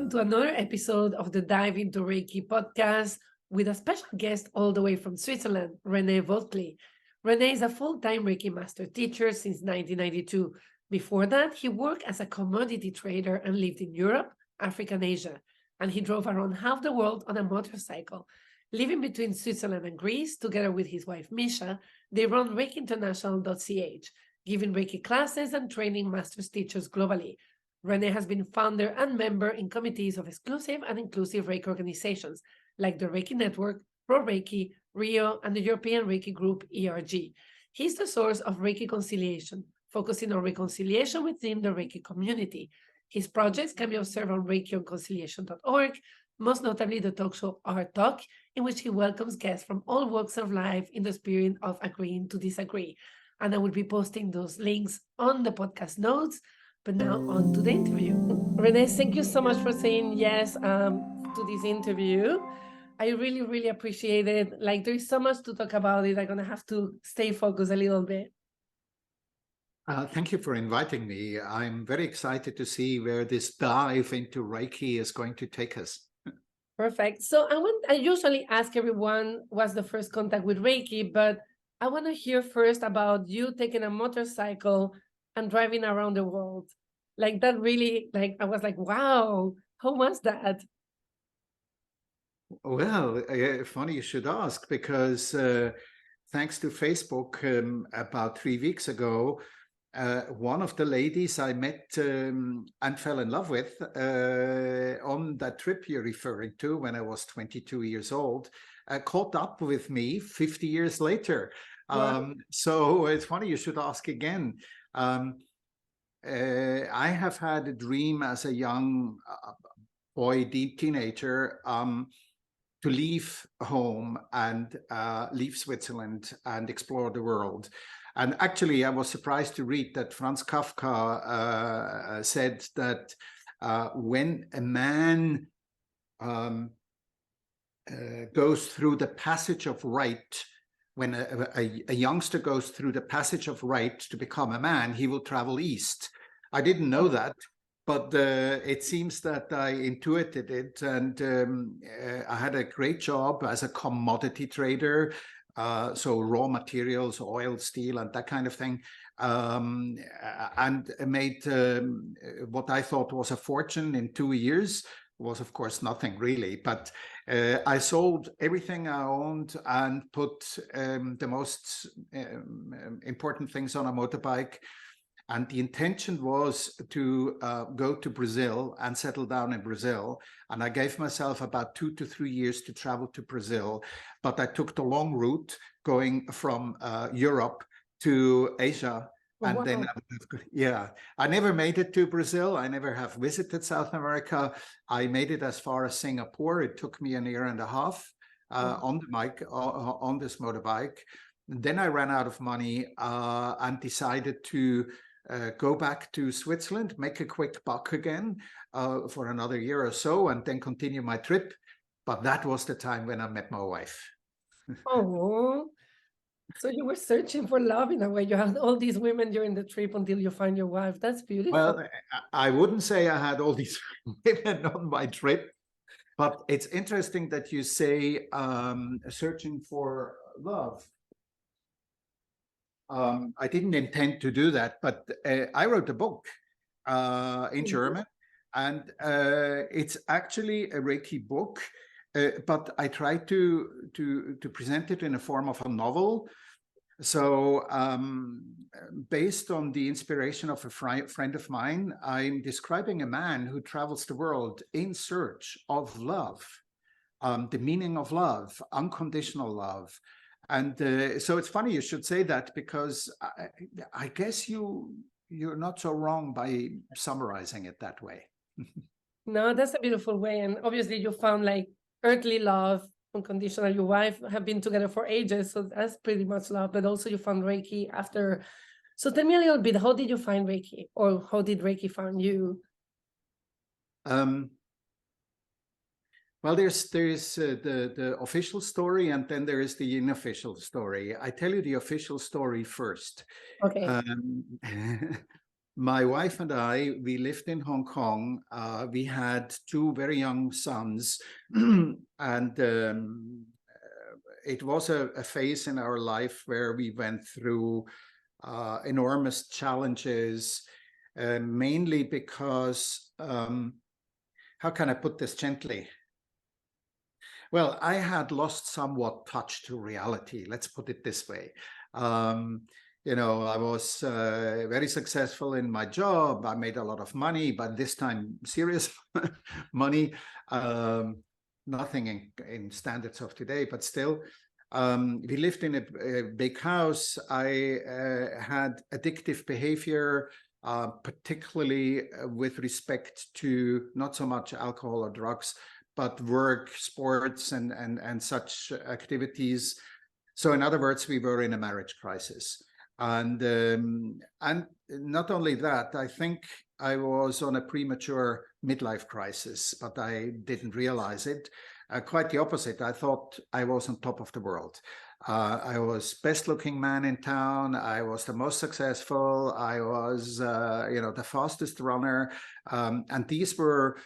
Welcome to another episode of the Dive into Reiki podcast with a special guest all the way from Switzerland, René Voetkli. René is a full-time Reiki master teacher since 1992. Before that, he worked as a commodity trader and lived in Europe, Africa, and Asia. And he drove around half the world on a motorcycle. Living between Switzerland and Greece, together with his wife Misha, they run ReikiInternational.ch, giving Reiki classes and training master's teachers globally. René has been founder and member in committees of exclusive and inclusive Reiki organizations like the Reiki Network, Pro Reiki, Rio, and the European Reiki Group, ERG. He's the source of Reiki Conciliation, focusing on reconciliation within the Reiki community. His projects can be observed on ReikiOnConciliation.org, most notably the talk show Art Talk, in which he welcomes guests from all walks of life in the spirit of agreeing to disagree. And I will be posting those links on the podcast notes. But now on to the interview. René, thank you so much for saying yes to this interview. I really, really appreciate it. Like, there is so much to talk about it. I'm going to have to stay focused a little bit. Thank you for inviting me. I'm very excited to see where this dive into Reiki is going to take us. Perfect. So I usually ask everyone what's the first contact with Reiki, but I want to hear first about you taking a motorcycle and driving around the world. Like that really, like, I was like, wow, how was that? Well, funny you should ask, because thanks to Facebook, about 3 weeks ago, one of the ladies I met and fell in love with on that trip you're referring to when I was 22 years old, caught up with me 50 years later. Wow. So it's funny you should ask again. I have had a dream as a young boy, teenager, to leave home and leave Switzerland and explore the world. And actually, I was surprised to read that Franz Kafka said that when a man goes through the passage of right, when a youngster goes through the passage of right to become a man, he will travel east. I didn't know that, but it seems that I intuited it, and I had a great job as a commodity trader, so raw materials, oil, steel, and that kind of thing, and made what I thought was a fortune in 2 years. Was of course nothing really, but I sold everything I owned and put the most important things on a motorbike. And the intention was to go to Brazil and settle down in Brazil. And I gave myself about 2 to 3 years to travel to Brazil. But I took the long route going from Europe to Asia. And Wow. then, I never made it to Brazil. I never have visited South America. I made it as far as Singapore. It took me 1.5 years on the bike, on this motorbike. Then I ran out of money and decided to go back to Switzerland, make a quick buck again for another year or so, and then continue my trip. But that was the time when I met my wife. Oh, so you were searching for love in a way. You had all these women during the trip until you find your wife. That's beautiful. Well, I wouldn't say I had all these women on my trip, but it's interesting that you say searching for love. I didn't intend to do that, but I wrote a book in German, and it's actually a Reiki book, but I tried to present it in a form of a novel. So based on the inspiration of a friend of mine, I'm describing a man who travels the world in search of love, the meaning of love, unconditional love. And so it's funny you should say that, because I guess you're not so wrong by summarizing it that way. No, that's a beautiful way. And obviously you found like earthly love, unconditional. Your wife have been together for ages, so that's pretty much love. But also you found Reiki after. So tell me a little bit, how did you find Reiki, or how did Reiki find you? Well, there's the official story, and then there is the unofficial story. I tell you the official story first. Okay. my wife and I, we lived in Hong Kong. We had two very young sons, and it was a phase in our life where we went through enormous challenges, mainly because, how can I put this gently? Well, I had lost somewhat touch to reality. Let's put it this way. You know, I was very successful in my job. I made a lot of money, but this time serious money. Nothing in standards of today, but still. We lived in a big house. I had addictive behavior, particularly with respect to not so much alcohol or drugs, but work, sports, and such activities. So in other words, we were in a marriage crisis. And not only that, I think I was on a premature midlife crisis, but I didn't realize it. Quite the opposite. I thought I was on top of the world. I was best looking man in town. I was the most successful. I was, the fastest runner. And these were,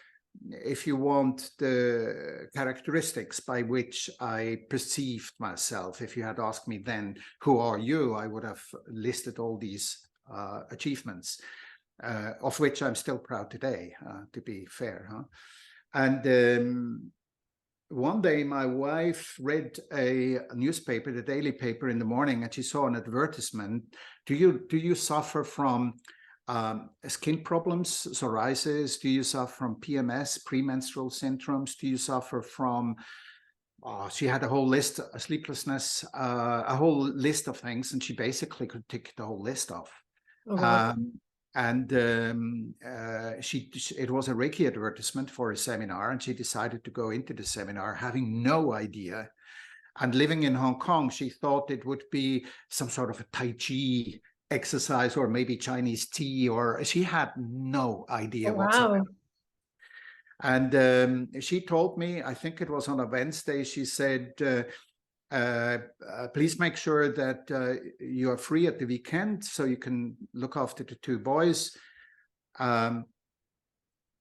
if you want, the characteristics by which I perceived myself. If you had asked me then, who are you? I would have listed all these achievements, of which I'm still proud today, to be fair. And one day my wife read a newspaper, the daily paper, in the morning, and she saw an advertisement. Do you suffer from skin problems, psoriasis? Do you suffer from PMS, premenstrual syndromes? Do you suffer from, she had a whole list, sleeplessness, a whole list of things, and she basically could tick the whole list off. Oh, wow. It was a Reiki advertisement for a seminar, and she decided to go into the seminar having no idea. And living in Hong Kong, she thought it would be some sort of a Tai Chi exercise or maybe Chinese tea, or she had no idea whatsoever. Wow. And she told me, I think it was on a Wednesday, she said, please make sure that you are free at the weekend so you can look after the two boys. And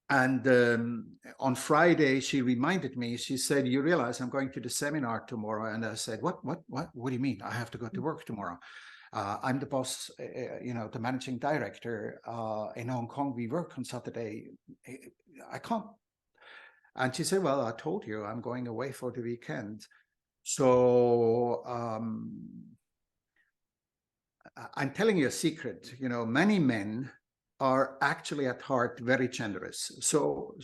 on Friday, she reminded me, she said, you realize I'm going to the seminar tomorrow? And I said, what do you mean? I have to go to work tomorrow. I'm the boss, the managing director in Hong Kong. We work on Saturday. I can't. And she said, well, I told you I'm going away for the weekend. So I'm telling you a secret. Many men are actually at heart very generous. So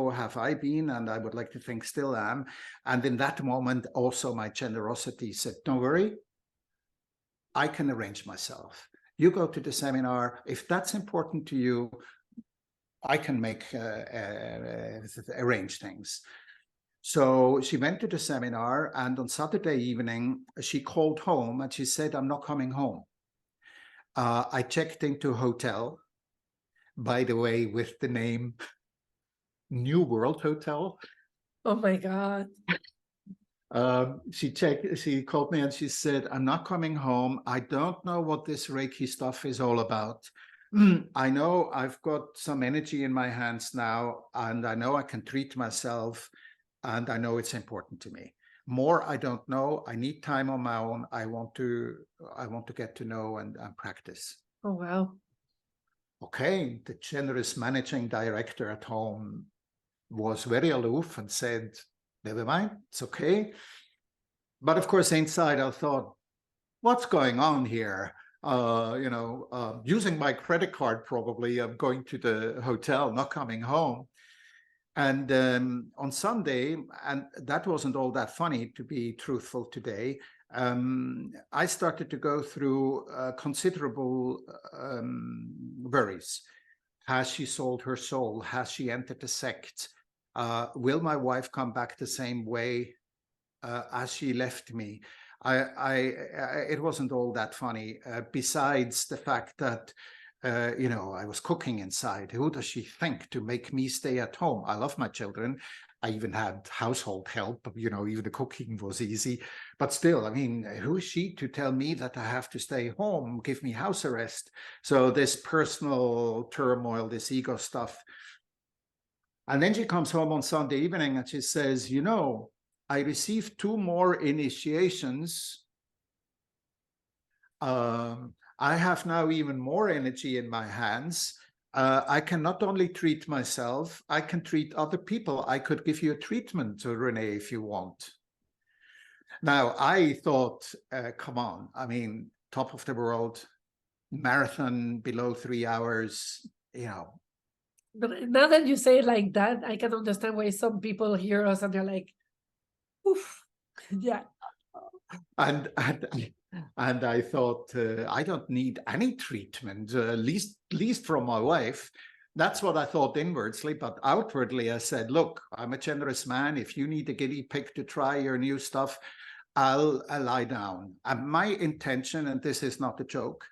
have I been, and I would like to think still am. And in that moment, also my generosity said, don't worry, I can arrange myself. You go to the seminar. If that's important to you, I can arrange things. So she went to the seminar, and on Saturday evening, she called home and she said, I'm not coming home. I checked into a hotel, by the way, with the name New World Hotel. Oh my God. She called me and she said, I'm not coming home. I don't know what this Reiki stuff is all about. I know I've got some energy in my hands now, and I know I can treat myself, and I know it's important to me. More, I don't know. I need time on my own. I want to get to know and practice. Oh, wow. Okay, the generous managing director at home was very aloof and said, never mind, it's okay. But of course, inside I thought, what's going on here? Using my credit card, probably. I'm going to the hotel, not coming home. And on Sunday, and that wasn't all that funny, to be truthful today, I started to go through considerable worries. Has she sold her soul? Has she entered a sect? Will my wife come back the same way as she left me? It wasn't all that funny, besides the fact that I was cooking inside. Who does she think to make me stay at home? I love my children, I even had household help, even the cooking was easy. But still, I mean, who is she to tell me that I have to stay home, give me house arrest? So this personal turmoil, this ego stuff. And then she comes home on Sunday evening and she says, I received 2 more initiations. I have now even more energy in my hands. I can not only treat myself, I can treat other people. I could give you a treatment, Renee, if you want. Now, I thought, come on, I mean, top of the world, marathon below 3 hours, But now that you say it like that, I can understand why some people hear us and they're like, oof, yeah. And I thought, I don't need any treatment, least from my wife. That's what I thought inwardly, but outwardly I said, look, I'm a generous man. If you need a guinea pig to try your new stuff, I'll lie down. And my intention, and this is not a joke,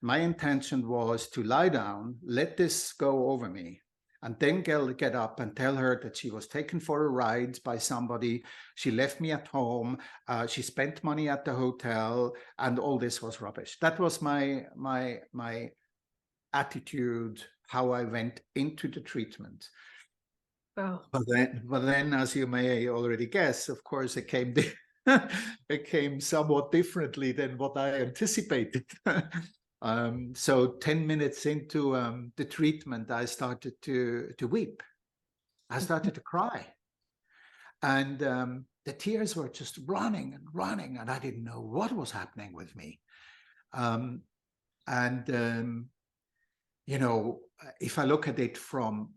my intention was to lie down, let this go over me, and then get up and tell her that she was taken for a ride by somebody. She left me at home. She spent money at the hotel, and all this was rubbish. That was my attitude, how I went into the treatment. Wow. But then, as you may already guess, of course, it came it came somewhat differently than what I anticipated. So 10 minutes into the treatment, I started to weep. I started to cry. And the tears were just running and running, and I didn't know what was happening with me. If I look at it from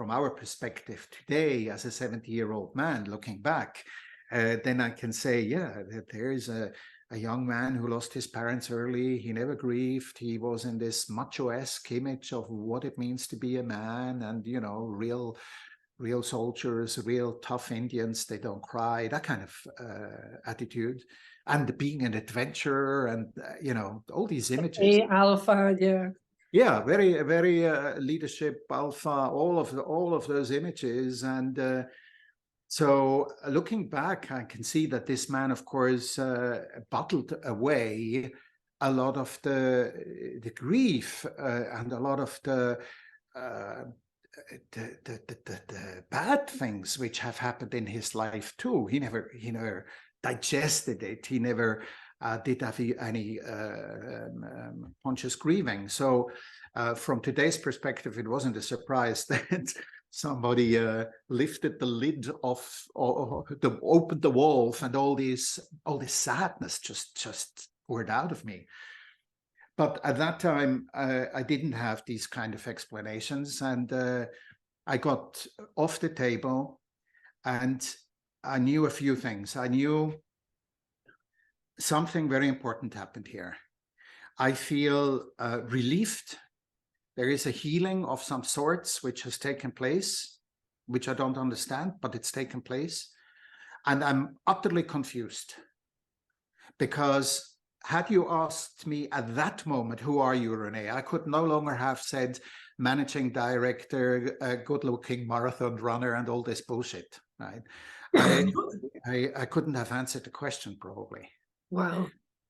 our perspective today, as a 70-year-old man looking back, then I can say, yeah, there is a young man who lost his parents early. He never grieved. He was in this macho-esque image of what it means to be a man, and real soldiers, real tough Indians, they don't cry, that kind of attitude, and being an adventurer, and all these images. Alpha, yeah. Yeah, very, very leadership, alpha, all of those images. And so looking back, I can see that this man, of course, bottled away a lot of the grief and a lot of the bad things which have happened in his life too. He never digested it. He never did have any conscious grieving. So from today's perspective, it wasn't a surprise that somebody lifted the lid off, or opened the valve, and all this sadness just poured out of me. But at that time, I didn't have these kind of explanations, and I got off the table, and I knew a few things. I knew something very important happened here. I feel relieved. There is a healing of some sorts which has taken place, which I don't understand, but it's taken place. And I'm utterly confused, because had you asked me at that moment, who are you, Renee? I could no longer have said managing director, good-looking marathon runner, and all this bullshit, right? I couldn't have answered the question, probably. Wow.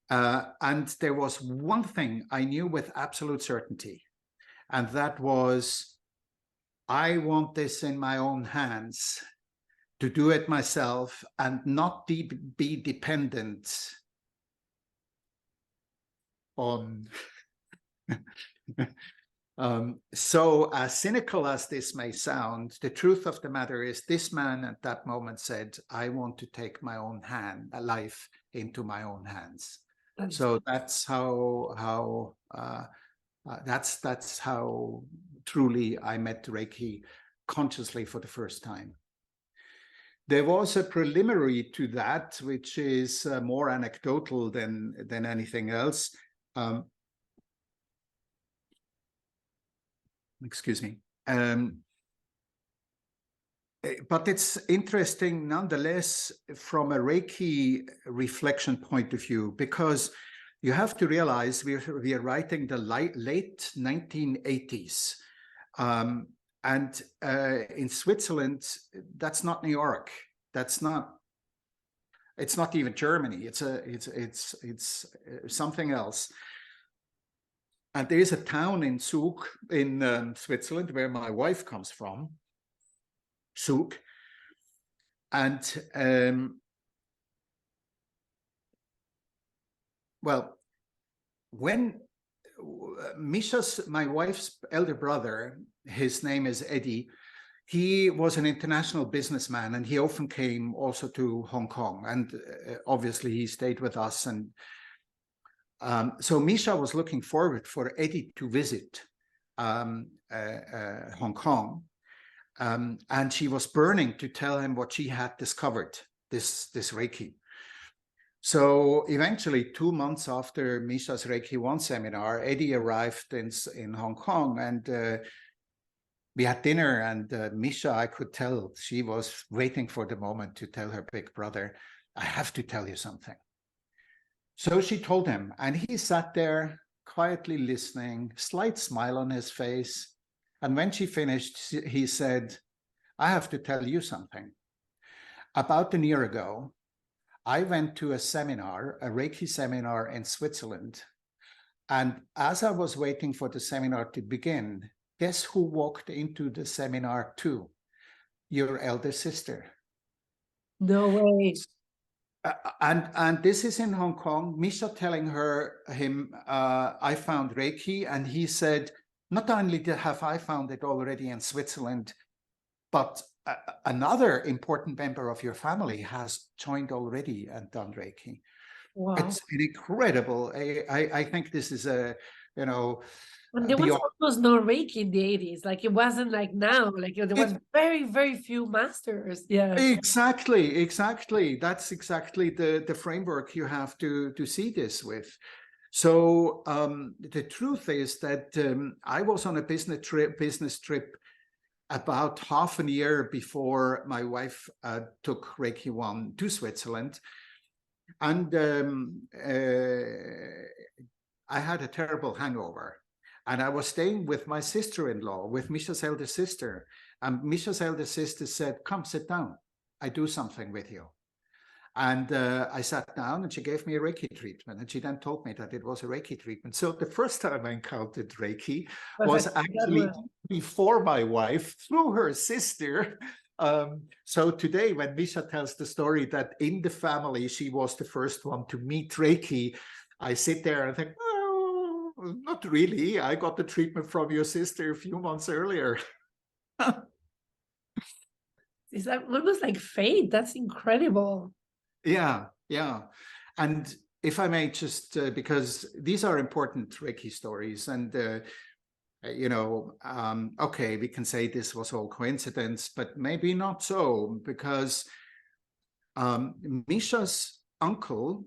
And there was one thing I knew with absolute certainty, and that was, I want this in my own hands, to do it myself and not be dependent on so as cynical as this may sound, the truth of the matter is, this man at that moment said, I want to take my own life into my own hands. So that's how that's how truly I met Reiki consciously for the first time. There was a preliminary to that, which is more anecdotal than anything else. Excuse me. But it's interesting nonetheless from a Reiki reflection point of view, because you have to realize we are writing the late 1980s. And in Switzerland, that's not New York. It's not even Germany. It's something else. And there is a town in Zug in Switzerland where my wife comes from, Zug. And well, when my wife's elder brother, his name is Eddie, he was an international businessman, and he often came also to Hong Kong, and obviously he stayed with us. And so Misha was looking forward for Eddie to visit Hong Kong, and she was burning to tell him what she had discovered, this Reiki. So eventually, 2 months after Misha's Reiki 1 seminar, Eddie arrived in Hong Kong, and we had dinner, and Misha, I could tell she was waiting for the moment to tell her big brother, I have to tell you something. So she told him, and he sat there quietly listening, slight smile on his face. And when she finished, he said, I have to tell you something. About a year ago, I went to a seminar, a Reiki seminar in Switzerland. And as I was waiting for the seminar to begin, guess who walked into the seminar too? Your elder sister. No way. And this is in Hong Kong. Misha telling him, I found Reiki, and he said, not only have I found it already in Switzerland, but another important member of your family has joined already and done Reiki. Wow. It's incredible. I think this is And there was almost no Reiki in the 80s. Like, it wasn't like now. Like, there was very, very few masters. Yeah. Exactly. That's exactly the framework you have to see this with. So the truth is that I was on a business trip about half a year before my wife took Reiki 1 to Switzerland. And I had a terrible hangover. And I was staying with my sister-in-law, with Misha's elder sister. And Misha's elder sister said, come, sit down. I do something with you. And I sat down, and she gave me a Reiki treatment. And she then told me that it was a Reiki treatment. So the first time I encountered Reiki was actually before my wife, through her sister. So today, when Misha tells the story that in the family, she was the first one to meet Reiki, I sit there and think, oh, not really. I got the treatment from your sister a few months earlier. Is that almost like fate? That's incredible. Yeah. And if I may just, because these are important Reiki stories, and okay, we can say this was all coincidence, but maybe not so, because Misha's uncle,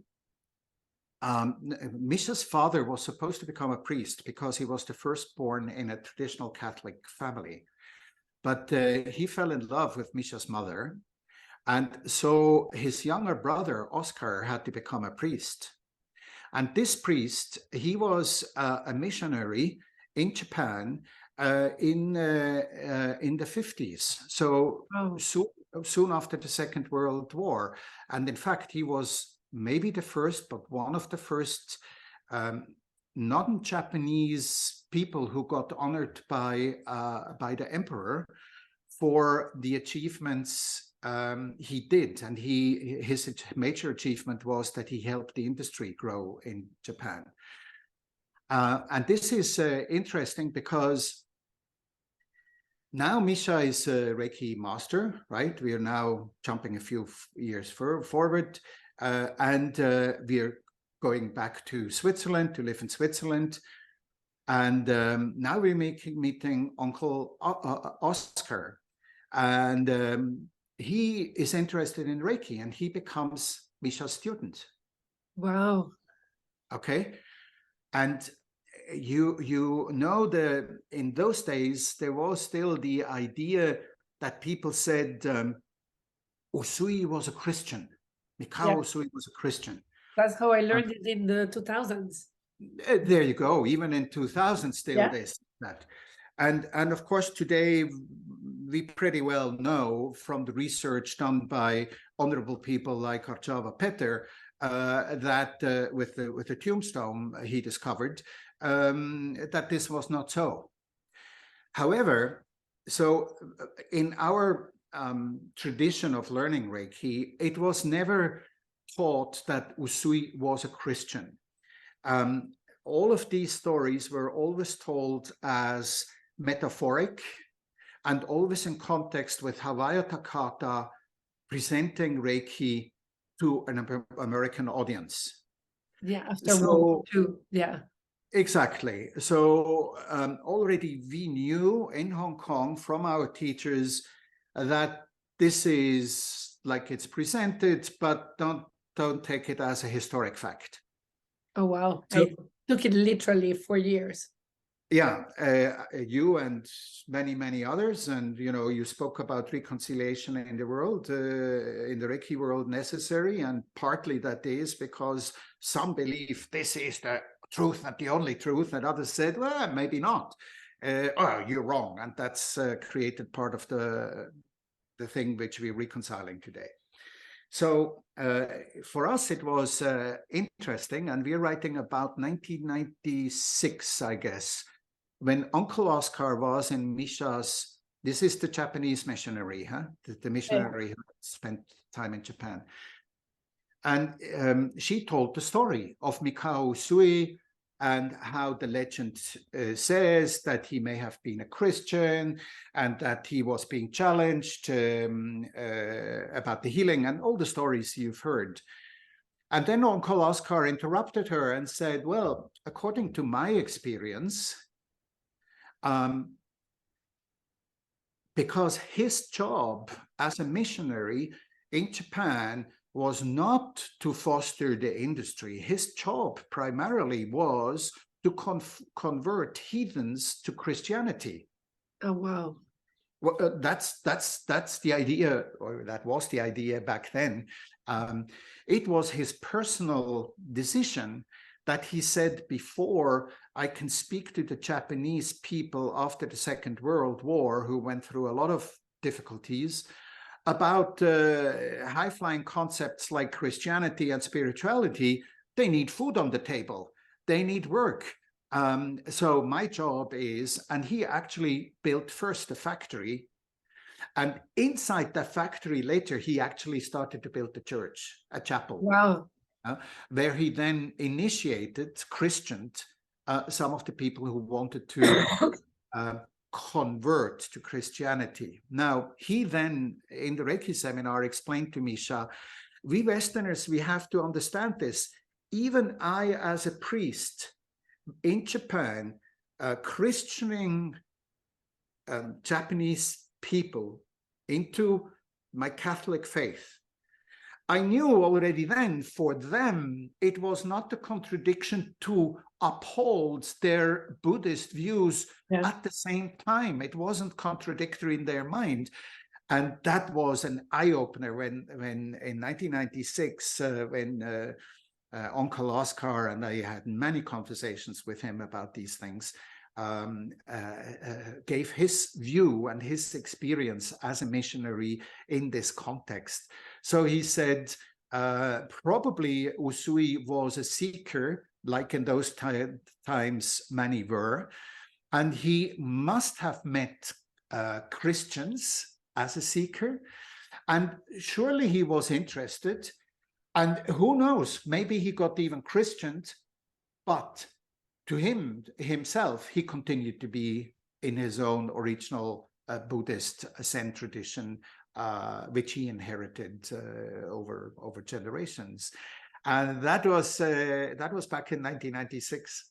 Misha's father was supposed to become a priest because he was the firstborn in a traditional Catholic family. But he fell in love with Misha's mother. And so his younger brother, Oscar, had to become a priest. And this priest, he was a missionary in Japan in the 50s. So soon after the Second World War. And in fact, he was maybe the first, but one of the first non-Japanese people who got honored by the emperor for the achievements he did. And his major achievement was that he helped the industry grow in Japan. And this is interesting because now Misha is a Reiki master, right? We are now jumping a few years forward, and we are going back to Switzerland to live in Switzerland. And now we're meeting Uncle Oscar, and he is interested in Reiki, and he becomes Misha's student. Wow. Okay. And you know, in those days, there was still the idea that people said Usui was a Christian. Mikao Usui was a Christian. That's how I learned it in the 2000s. There you go. Even in 2000, still this, that. And of course, today we pretty well know from the research done by honorable people like Archava Peter that with the tombstone he discovered that this was not so. However, so in our tradition of learning Reiki, it was never taught that Usui was a Christian. All of these stories were always told as metaphoric and always in context with Hawayo Takata presenting Reiki to an American audience. Yeah, after World War II. Yeah. Exactly. So already we knew in Hong Kong from our teachers that this is like it's presented, but don't take it as a historic fact. Oh, wow. So, I took it literally for years. Yeah, you and many others, and you spoke about reconciliation in the world, in the Reiki world necessary, and partly that is because some believe this is the truth and the only truth, and others said, well, maybe not. Oh, you're wrong, and that's created part of the thing which we're reconciling today. So for us, it was interesting, and we're writing about 1996, I guess, when Uncle Oscar was in Misha's, this is the Japanese missionary, huh? The missionary who spent time in Japan. And she told the story of Mikao Usui and how the legend says that he may have been a Christian and that he was being challenged about the healing and all the stories you've heard. And then Uncle Oscar interrupted her and said, well, according to my experience, because his job as a missionary in Japan was not to foster the industry. His job primarily was to convert heathens to Christianity. Oh, wow. Well, that's the idea, or that was the idea back then. It was his personal decision that he said before, I can speak to the Japanese people after the Second World War who went through a lot of difficulties about high-flying concepts like Christianity and spirituality. They need food on the table. They need work. So my job is, and he actually built first a factory, and inside that factory later, he actually started to build a church, a chapel. Wow. Where he then initiated, Christianed some of the people who wanted to convert to Christianity. Now, he then, in the Reiki seminar, explained to Misha, we Westerners, we have to understand this. Even I, as a priest in Japan, Christianing Japanese people into my Catholic faith, I knew already then for them, it was not a contradiction to uphold their Buddhist views at the same time. It wasn't contradictory in their mind. And that was an eye-opener when in 1996, when Uncle Oscar and I had many conversations with him about these things, gave his view and his experience as a missionary in this context. So he said, probably Usui was a seeker, like in those times many were, and he must have met Christians as a seeker, and surely he was interested, and who knows, maybe he got even Christianed, but to himself, he continued to be in his own original Buddhist Zen tradition, which he inherited over generations, and that was back in 1996.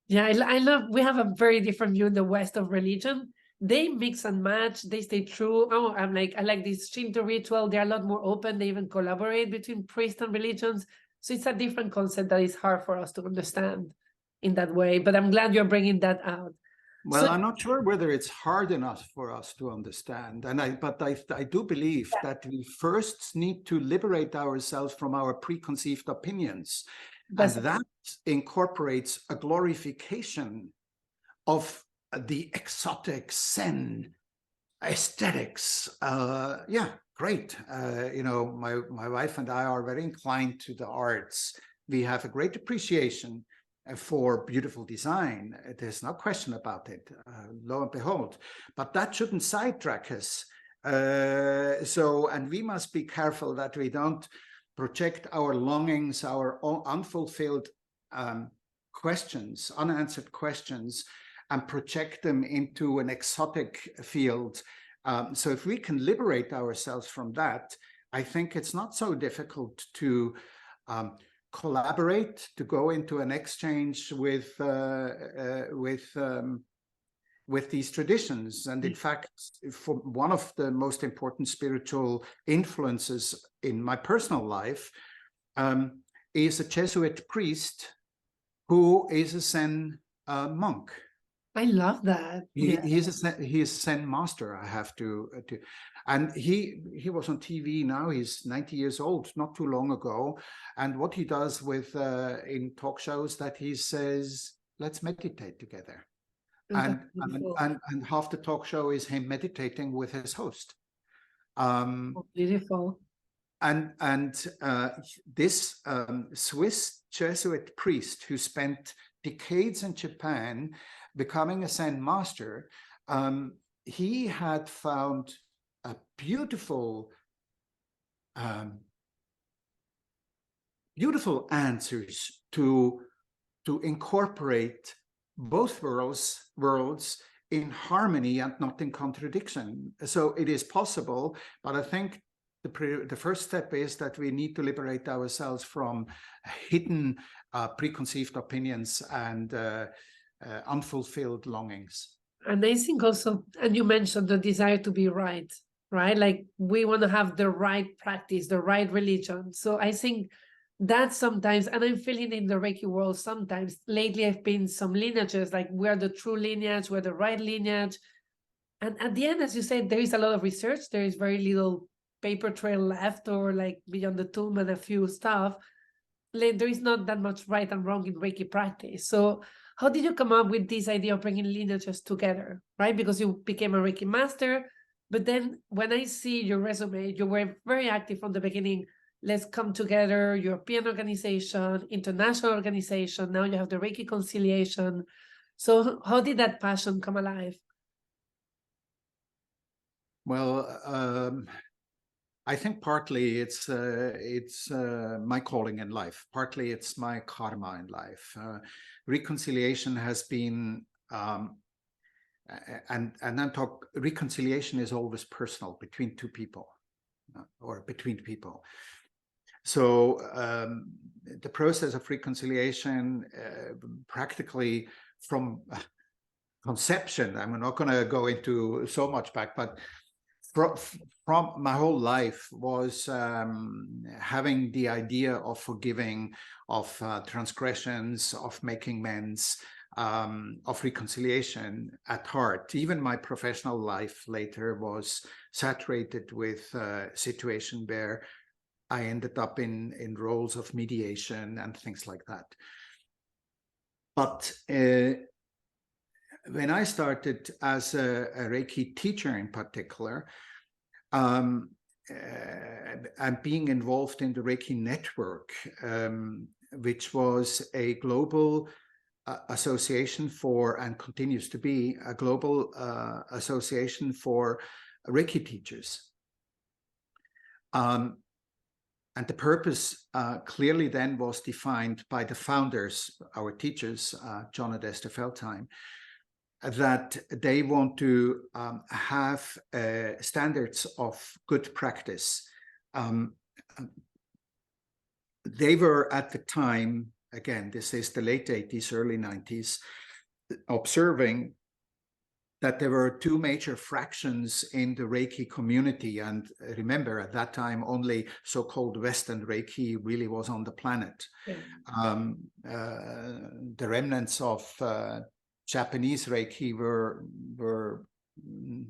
Yeah, I love. We have a very different view in the West of religion. They mix and match. They stay true. Oh, I like this Shinto ritual. They're a lot more open. They even collaborate between priests and religions. So it's a different concept that is hard for us to understand in that way, but I'm glad you're bringing that out. Well, so, I'm not sure whether it's hard enough for us to understand, but I do believe that we first need to liberate ourselves from our preconceived opinions, and that incorporates a glorification of the exotic Zen aesthetics. Yeah, great. You know, my wife and I are very inclined to the arts. We have a great appreciation for beautiful design. There's no question about it, lo and behold. But that shouldn't sidetrack us. And we must be careful that we don't project our longings, our unfulfilled questions, unanswered questions, and project them into an exotic field. So if we can liberate ourselves from that, I think it's not so difficult to collaborate, to go into an exchange with these traditions. And in fact, for one of the most important spiritual influences in my personal life is a Jesuit priest who is a Zen monk. I love that. He's a Zen master. I have to and he was on TV now. He's 90 years old, not too long ago. And what he does with in talk shows, that he says, let's meditate together. And half the talk show is him meditating with his host. Beautiful. And this Swiss Jesuit priest who spent decades in Japan becoming a Zen master, he had found a beautiful answers to incorporate both worlds in harmony and not in contradiction. So it is possible, but I think the first step is that we need to liberate ourselves from hidden preconceived opinions and unfulfilled longings. And I think also, and you mentioned the desire to be right? Like we want to have the right practice, the right religion. So I think that sometimes, and I'm feeling in the Reiki world sometimes, lately I've been some lineages, like we're the true lineage, we're the right lineage. And at the end, as you said, there is a lot of research. There is very little paper trail left, or like beyond the tomb and a few stuff. Like, there is not that much right and wrong in Reiki practice. So how did you come up with this idea of bringing lineages together, right? Because you became a Reiki master, but then when I see your resume, you were very active from the beginning. Let's come together, European organization, international organization. Now you have the Reiki Conciliation. So how did that passion come alive? Well, I think partly it's my calling in life. Partly it's my karma in life. Reconciliation has been, reconciliation is always personal between two people, or between people. So the process of reconciliation, practically from conception, I'm not going to go into so much back, but from my whole life was having the idea of forgiving, of transgressions, of making amends, of reconciliation at heart. Even my professional life later was saturated with a situation where I ended up in roles of mediation and things like that. But when I started as a Reiki teacher in particular, and being involved in the Reiki network, which was a global association for, and continues to be a global association for Reiki teachers. And the purpose clearly then was defined by the founders, our teachers, John and Esther Feldheim, that they want to have standards of good practice. They were at the time, again, this is the late 80s, early 90s, observing that there were two major fractions in the Reiki community. And remember, at that time, only so-called Western Reiki really was on the planet. Yeah. The remnants of Japanese Reiki were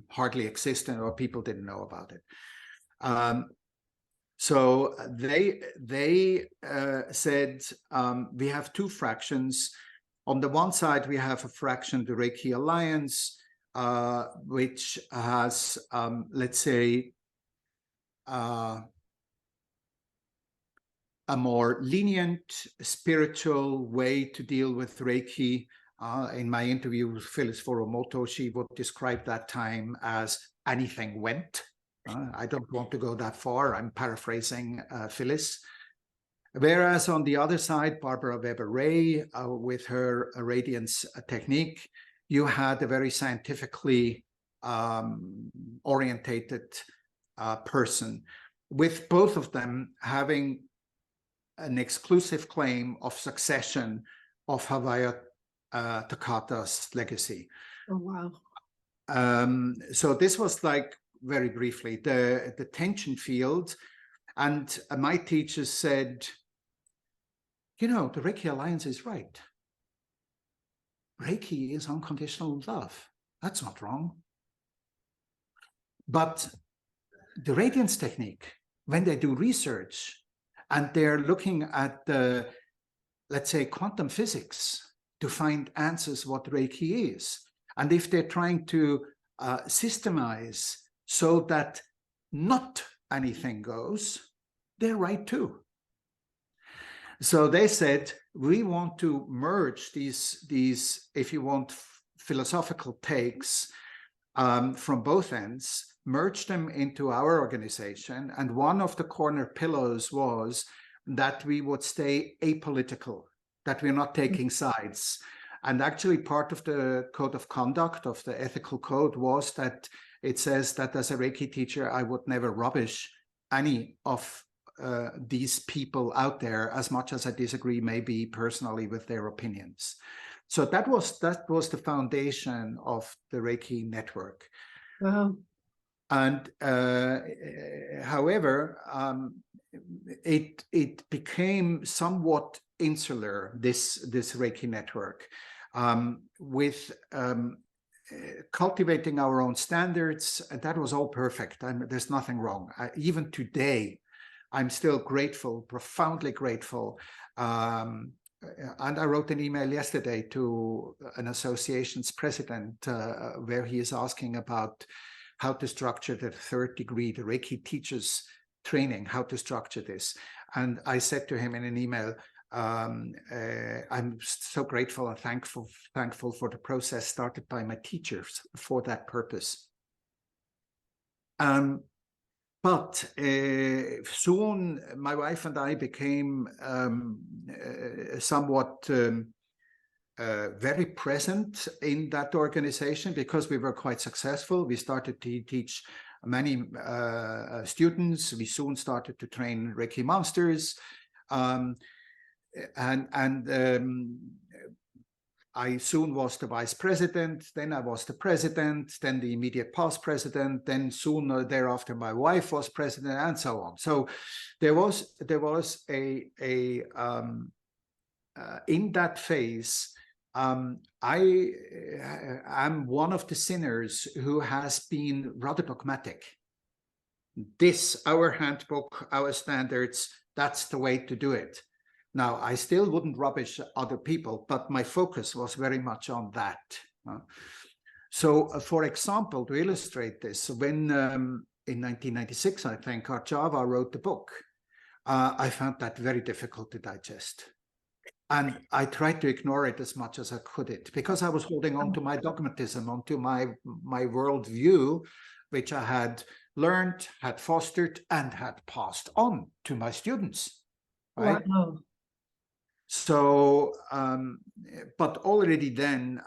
hardly existent, or people didn't know about it. So they said, we have two fractions. On the one side, we have a fraction, the Reiki Alliance, which has, let's say, a more lenient spiritual way to deal with Reiki. In my interview with Phyllis Furumoto, she would describe that time as anything went. I don't want to go that far. I'm paraphrasing Phyllis. Whereas on the other side, Barbara Weber-Ray, with her radiance technique, you had a very scientifically orientated person, with both of them having an exclusive claim of succession of Havaya Takata's legacy. Oh, wow. So this was like, very briefly, the tension field. And my teachers said, you know, the Reiki Alliance is right. Reiki is unconditional love. That's not wrong. But the radiance technique, when they do research and they're looking at the, let's say, quantum physics to find answers what Reiki is, and if they're trying to systemize so that not anything goes, they're right too. So they said, we want to merge these, if you want, philosophical takes from both ends, merge them into our organization. And one of the corner pillars was that we would stay apolitical, that we're not taking sides. And actually part of the code of conduct of the ethical code was that it says that as a Reiki teacher, I would never rubbish any of these people out there, as much as I disagree maybe personally with their opinions. So that was the foundation of the Reiki network. Wow. And however, it became somewhat insular, this Reiki network, with cultivating our own standards. And that was all perfect. There's nothing wrong. Even today, I'm still grateful, profoundly grateful. And I wrote an email yesterday to an association's president where he is asking about how to structure the third degree, the Reiki teachers training, how to structure this. And I said to him in an email, I'm so grateful and thankful for the process started by my teachers for that purpose. But soon my wife and I became somewhat very present in that organization because we were quite successful. We started to teach many students. We soon started to train Reiki masters. I soon was the vice president, then I was the president, then the immediate past president, then soon thereafter my wife was president, and so on. So there was a in that phase, I am one of the sinners who has been rather dogmatic. This, our handbook, our standards, that's the way to do it. Now, I still wouldn't rubbish other people, but my focus was very much on that. So, for example, to illustrate this, when in 1996, I think, Arjava wrote the book, I found that very difficult to digest. And I tried to ignore it as much as I could, because I was holding on to my dogmatism, onto my worldview, which I had learned, had fostered, and had passed on to my students. Right? Wow. So, but already then,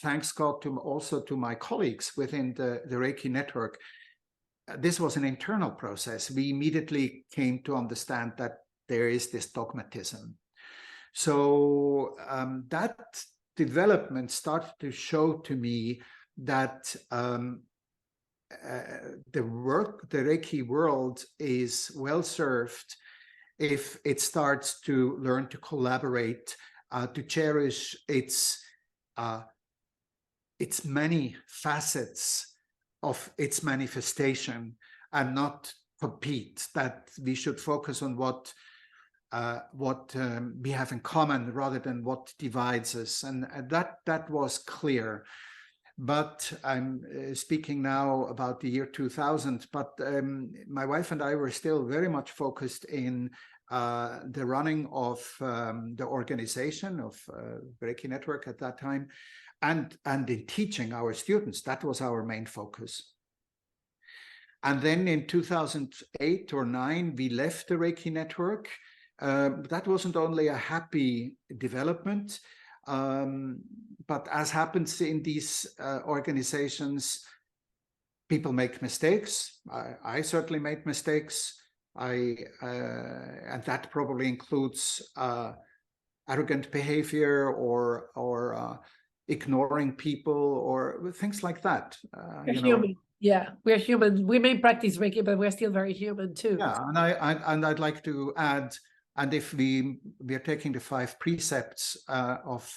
thanks God also to my colleagues within the Reiki network, this was an internal process. We immediately came to understand that there is this dogmatism. So that development started to show to me that the Reiki world is well served if it starts to learn to collaborate, to cherish its many facets of its manifestation, and not compete, that we should focus on what what we have in common rather than what divides us, and that was clear. But I'm speaking now about the year 2000, but my wife and I were still very much focused in the running of the organization of Reiki Network at that time, and in teaching our students. That was our main focus. And then in 2008 or 9, we left the Reiki Network. That wasn't only a happy development, but as happens in these organizations, people make mistakes. I certainly made mistakes. And that probably includes arrogant behavior or ignoring people or things like that. We're human. Yeah, we're human. We may practice Reiki, but we're still very human too. Yeah, and I'd like to add, and if we are taking the 5 precepts of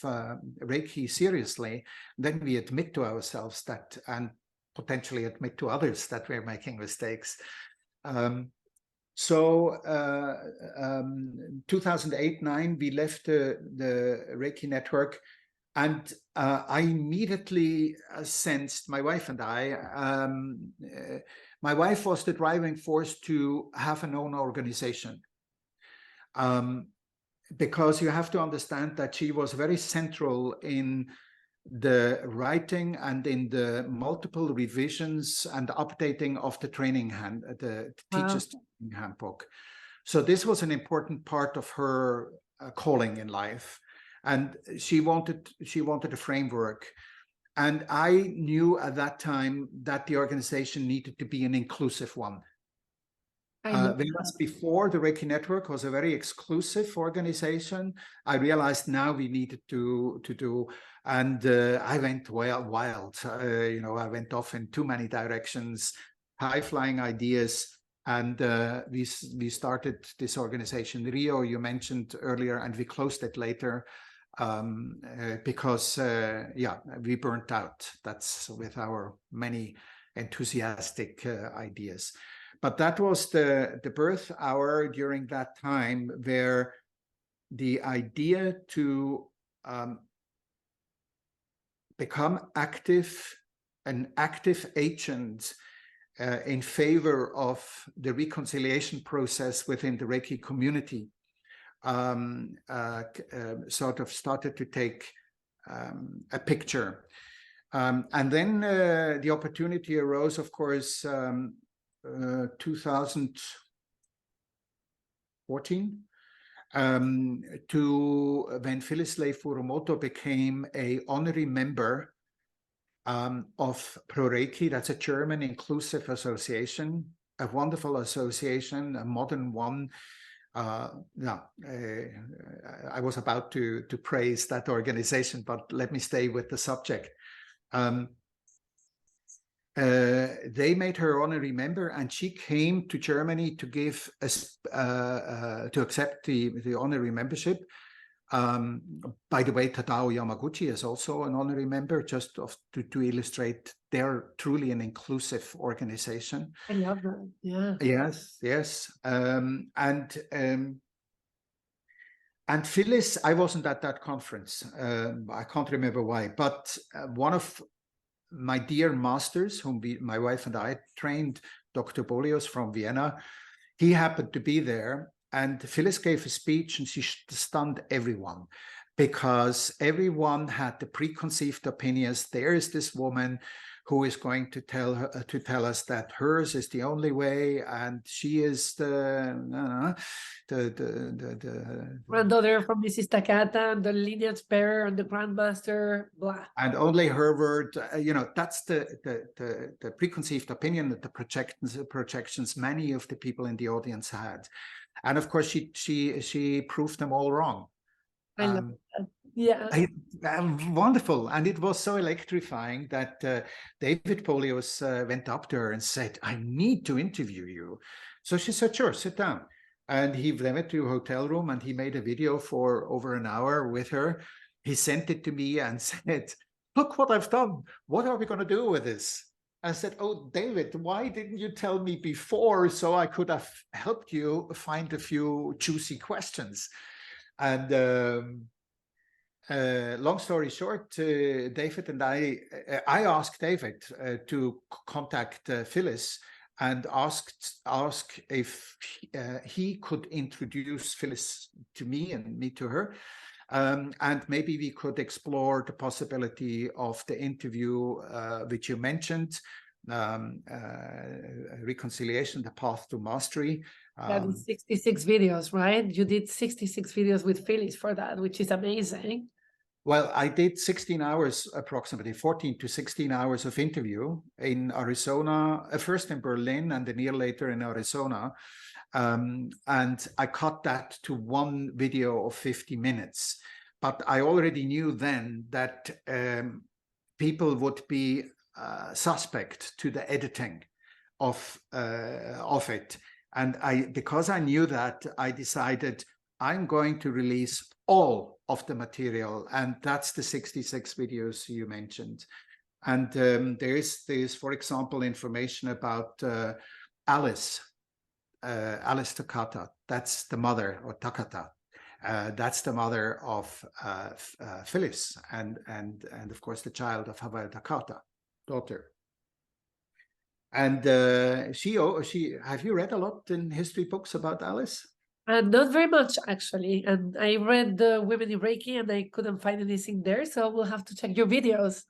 Reiki seriously, then we admit to ourselves that, and potentially admit to others that we're making mistakes. 2008-9, we left the Reiki Network, and I immediately sensed, my wife and I, my wife was the driving force to have an own organization. Because you have to understand that she was very central in the writing and in the multiple revisions and updating of the training the teacher's training handbook. So this was an important part of her calling in life, and she wanted a framework. And I knew at that time that the organization needed to be an inclusive one. Whereas before, the Reiki Network was a very exclusive organization, I realized now we needed to do, and I went wild. I went off in too many directions, high-flying ideas, and we started this organization. Rio, you mentioned earlier, and we closed it later because, we burnt out. That's with our many enthusiastic ideas. But that was the birth hour during that time, where the idea to become an active agent in favor of the reconciliation process within the Reiki community sort of started to take a picture. And then the opportunity arose, of course, 2014, when Phyllis Lei Furumoto became an honorary member of ProReiki. That's a German inclusive association, a wonderful association, a modern one. I was about to praise that organization, but let me stay with the subject. They made her honorary member, and she came to Germany to give to accept the honorary membership. By the way, Tadao Yamaguchi is also an honorary member, just to illustrate they're truly an inclusive organization. I love that. Yeah. Yes. And Phyllis, I wasn't at that conference. I can't remember why, but one of my dear masters, whom my wife and I trained, Dr. Bolios from Vienna, he happened to be there, and Phyllis gave a speech, and she stunned everyone, because everyone had the preconceived opinions. There is this woman who is going to tell us that hers is the only way, and she is the granddaughter from Mrs. Takata, and the lineage bearer, and the grandmaster, blah. And only her word. That's the preconceived opinion, that the projections many of the people in the audience had, and of course she proved them all wrong. I love that. Yeah. Wonderful. And it was so electrifying that David Polios went up to her and said, "I need to interview you." So she said, "Sure, sit down." And he went to a hotel room, and he made a video for over an hour with her. He sent it to me and said, "Look what I've done. What are we going to do with this?" I said, "Oh, David, why didn't you tell me before so I could have helped you find a few juicy questions?" And long story short, David and I asked David to contact Phyllis and ask if he could introduce Phyllis to me and me to her. And maybe we could explore the possibility of the interview which you mentioned, Reconciliation, the Path to Mastery. Yeah, the 66 videos, right? You did 66 videos with Phyllis for that, which is amazing. Well, I did 16 hours, approximately 14 to 16 hours of interview in Arizona, first in Berlin and a year later in Arizona. And I cut that to one video of 50 minutes. But I already knew then that people would be suspect to the editing of it. And because I knew that, I decided I'm going to release all of the material, and that's the 66 videos you mentioned. And there's, for example, information about Alice Takata. That's the mother, or Takata. That's the mother of Phyllis, and of course the child of Hawaii Takata, daughter. And she have you read a lot in history books about Alice? Not very much, actually. And I read the Women in Reiki and I couldn't find anything there. So we'll have to check your videos.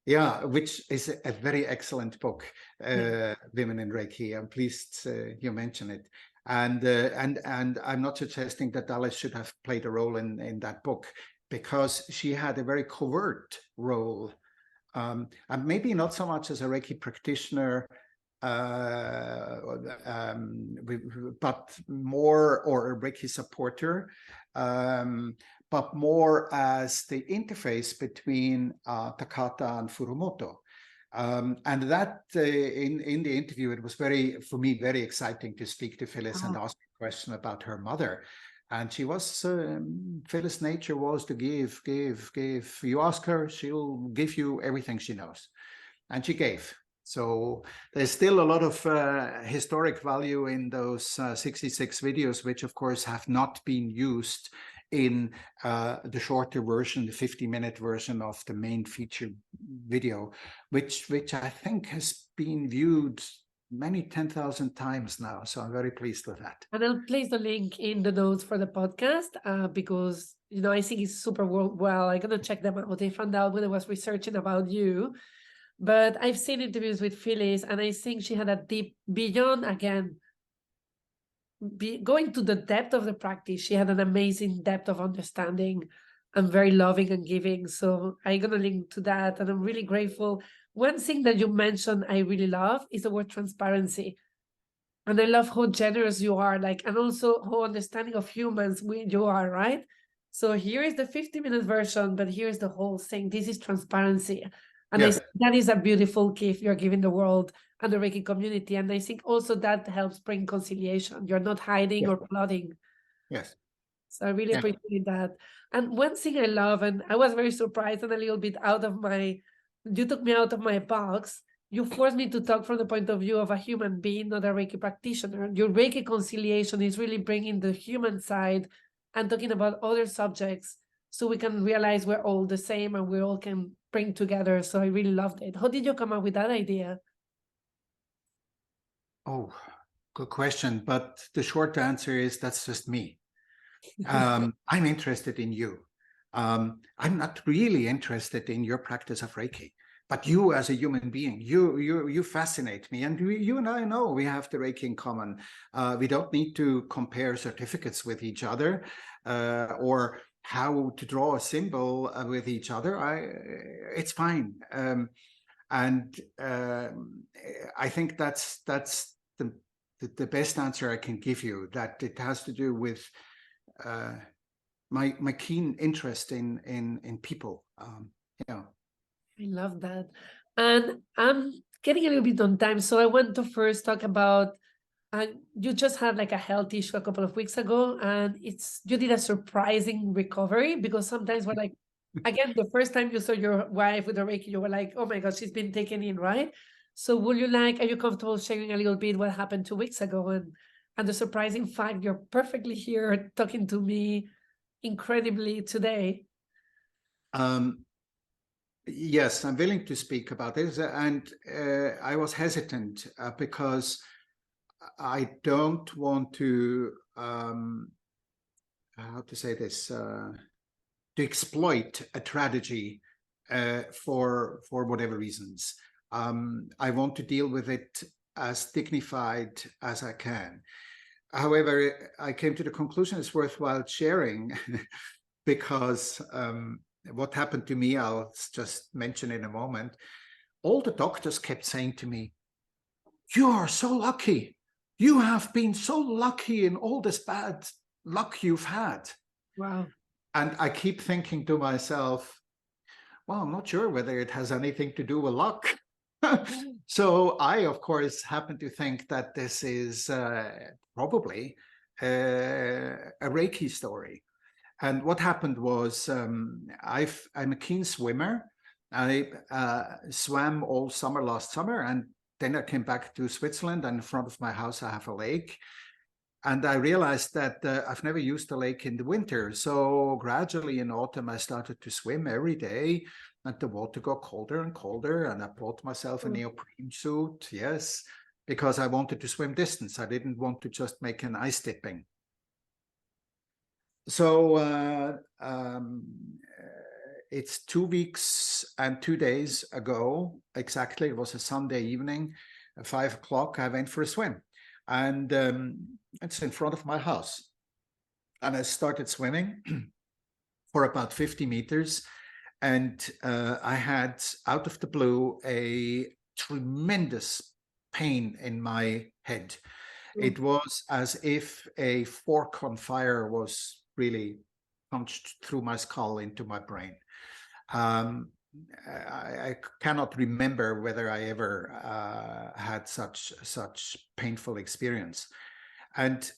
Yeah, which is a very excellent book, Women in Reiki. I'm pleased you mention it. And I'm not suggesting that Alice should have played a role in that book, because she had a very covert role, and maybe not so much as a Reiki practitioner, but more, or a Reiki supporter, but more as the interface between Takata and Furumoto. And that in the interview, it was for me, very exciting to speak to Phyllis and ask a question about her mother. And she was, Phyllis' nature was to give. You ask her, she'll give you everything she knows. And she gave. So there's still a lot of historic value in those 66 videos, which of course have not been used in the shorter version, the 50-minute version of the main feature video, which I think has been viewed many 10,000 times now. So I'm very pleased with that. And I'll place the link in the notes for the podcast because, you know, I think it's super well. I'm going to check them out. I found out when I was researching about you. But I've seen interviews with Phyllis, and I think she had a deep, beyond, again, going to the depth of the practice, she had an amazing depth of understanding and very loving and giving. So I'm going to link to that, and I'm really grateful. One thing that you mentioned I really love is the word transparency. And I love how generous you are, like, and also how understanding of humans you are, right? So here is the 50-minute version, but here's the whole thing. This is transparency. And I think that is a beautiful gift you're giving the world and the Reiki community. And I think also that helps bring conciliation. You're not hiding or plotting. Yes. So I really appreciate that. And one thing I love, and I was very surprised and a little bit you took me out of my box. You forced me to talk from the point of view of a human being, not a Reiki practitioner. Your Reiki conciliation is really bringing the human side and talking about other subjects, so we can realize we're all the same and we all can bring together. So I really loved it. How did you come up with that idea? Oh, good question. But the short answer is that's just me. I'm interested in you. I'm not really interested in your practice of Reiki, but you as a human being, you fascinate me. And you and I know we have the Reiki in common. We don't need to compare certificates with each other or how to draw a symbol with each other. It's fine. And I think that's the best answer I can give you, that it has to do with my keen interest in people. I love that. And I'm getting a little bit on time, so I want to first talk about you just had like a health issue a couple of weeks ago, and you did a surprising recovery, because sometimes we're like, again, the first time you saw your wife with the Reiki, you were like, oh my God, she's been taken in, right? So are you comfortable sharing a little bit what happened 2 weeks ago and the surprising fact you're perfectly here talking to me incredibly today? Um, yes, I'm willing to speak about this, and I was hesitant because I don't want to, how to say this, to exploit a tragedy for whatever reasons. I want to deal with it as dignified as I can. However, I came to the conclusion it's worthwhile sharing because what happened to me, I'll just mention in a moment. All the doctors kept saying to me, "You are so lucky. You have been so lucky in all this bad luck you've had." Wow. And I keep thinking to myself, well, I'm not sure whether it has anything to do with luck. So I, of course, happen to think that this is probably a Reiki story. And what happened was I'm a keen swimmer. I swam all summer last summer, and then I came back to Switzerland, and in front of my house I have a lake. And I realized that I've never used the lake in the winter. So gradually in autumn, I started to swim every day, and the water got colder and colder. And I bought myself a neoprene suit, yes, because I wanted to swim distance. I didn't want to just make an ice dipping. So it's 2 weeks and 2 days ago, exactly. It was a Sunday evening, at 5 o'clock, I went for a swim. And it's in front of my house. And I started swimming for about 50 meters. And I had, out of the blue, a tremendous pain in my head. It was as if a fork on fire was really punched through my skull into my brain. I cannot remember whether I ever had such painful experience. And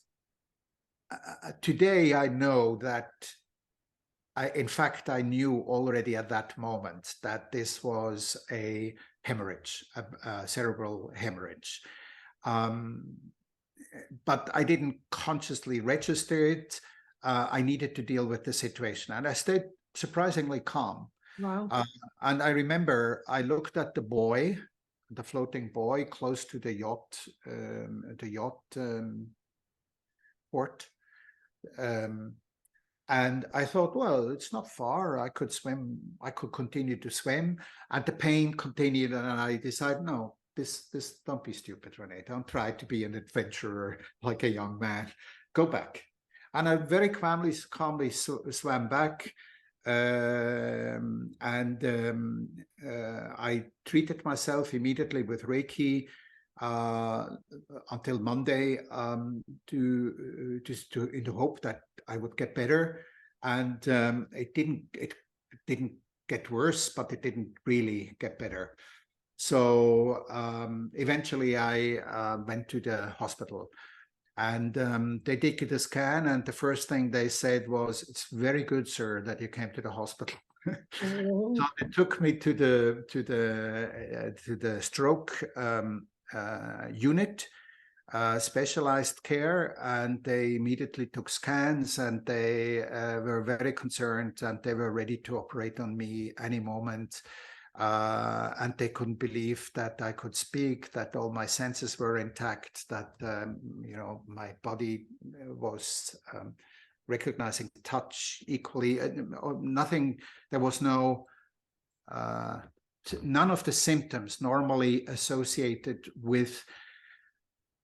today I know that in fact, I knew already at that moment that this was a hemorrhage, a cerebral hemorrhage. But I didn't consciously register it. I needed to deal with the situation, and I stayed surprisingly calm. Wow. And I remember I looked at the boy, the floating boy, close to the yacht port. And I thought, well, it's not far. I could swim. I could continue to swim, and the pain continued. And I decided, no, this don't be stupid, Rene. Don't try to be an adventurer like a young man. Go back. And I very calmly swam back. I treated myself immediately with Reiki until Monday, in the hope that I would get better. And it didn't get worse, but it didn't really get better. So eventually I went to the hospital. And they did a scan, and the first thing they said was, "It's very good, sir, that you came to the hospital." So they took me to the stroke unit, specialized care, and they immediately took scans, and they were very concerned, and they were ready to operate on me any moment. And they couldn't believe that I could speak, that all my senses were intact, that my body was recognizing touch equally. Nothing. There was no. None of the symptoms normally associated with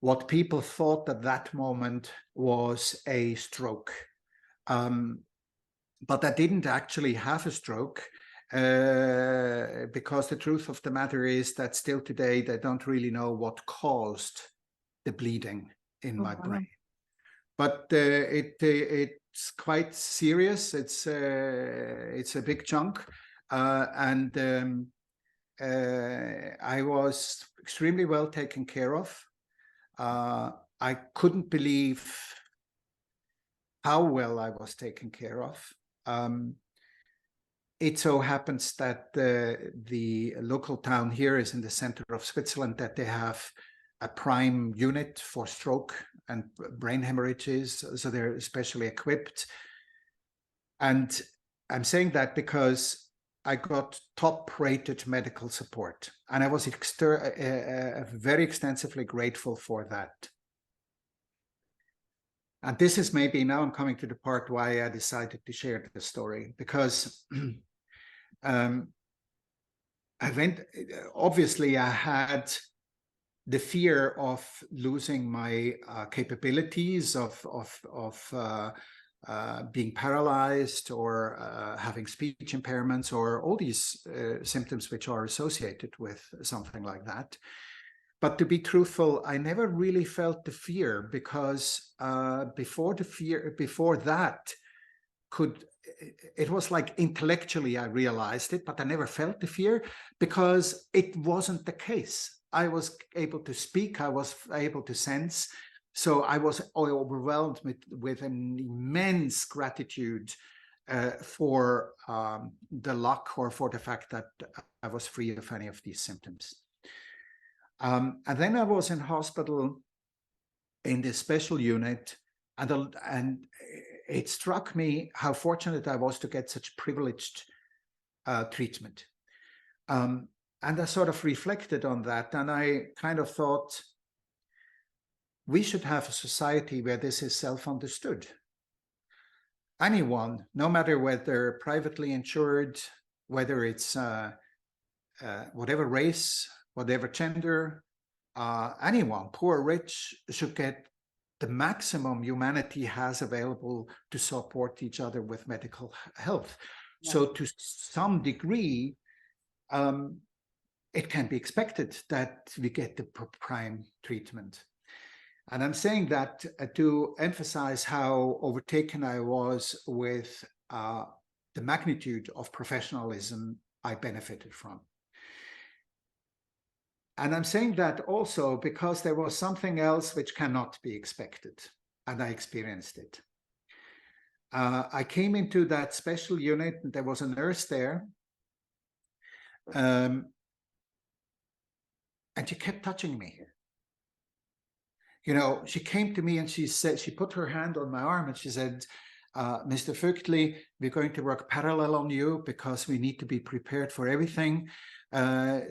what people thought at that moment was a stroke. But I didn't actually have a stroke. Because the truth of the matter is that still today they don't really know what caused the bleeding in my brain. But it's quite serious. It's a big chunk, and I was extremely well taken care of. I couldn't believe how well I was taken care of. it so happens that the local town here is in the center of Switzerland, that they have a prime unit for stroke and brain hemorrhages, so they're especially equipped. And I'm saying that because I got top-rated medical support, and I was very extensively grateful for that. And this is maybe, now I'm coming to the part why I decided to share the story, because obviously I had the fear of losing my capabilities, of being paralyzed, or having speech impairments, or all these symptoms which are associated with something like that. But to be truthful, I never really felt the fear, because before that, it was like intellectually I realized it, but I never felt the fear because it wasn't the case. I was able to speak, I was able to sense. So I was overwhelmed with an immense gratitude for the luck, or for the fact that I was free of any of these symptoms. And then I was in hospital in this special unit, and it struck me how fortunate I was to get such privileged treatment. And I sort of reflected on that, and I kind of thought, we should have a society where this is self-understood. Anyone, no matter whether privately insured, whether it's whatever race, whatever gender, anyone, poor or rich, should get the maximum humanity has available to support each other with medical health. Yeah. So to some degree, it can be expected that we get the prime treatment. And I'm saying that to emphasize how overtaken I was with the magnitude of professionalism I benefited from. And I'm saying that also because there was something else which cannot be expected, and I experienced it. I came into that special unit, and there was a nurse there, and she kept touching me. You know, she came to me and she said, she put her hand on my arm and she said, Mr. Vögtli, we're going to work parallel on you because we need to be prepared for everything.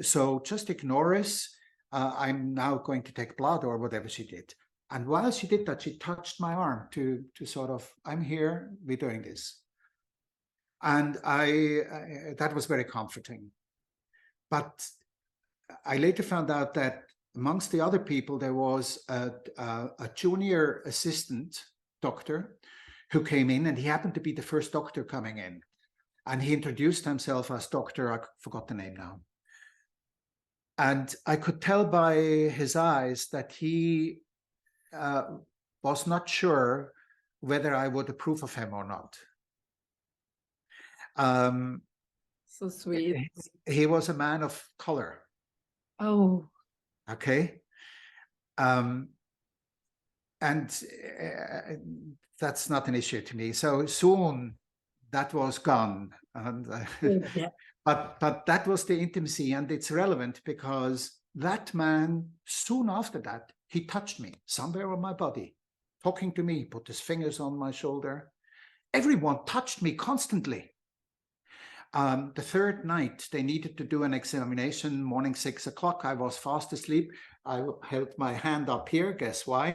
So just ignore us. I'm now going to take blood, or whatever she did. And while she did that, she touched my arm to sort of, I'm here, we're doing this. And that was very comforting. But I later found out that amongst the other people, there was a junior assistant doctor who came in, and he happened to be the first doctor coming in. And he introduced himself as doctor, I forgot the name now. And I could tell by his eyes that he was not sure whether I would approve of him or not. So sweet. He was a man of color. Oh. Okay. And that's not an issue to me. So soon that was gone. And, yeah. But that was the intimacy, and it's relevant because that man, soon after that, he touched me somewhere on my body, talking to me, put his fingers on my shoulder. Everyone touched me constantly. The third night, they needed to do an examination, morning 6 o'clock. I was fast asleep. I held my hand up here, guess why?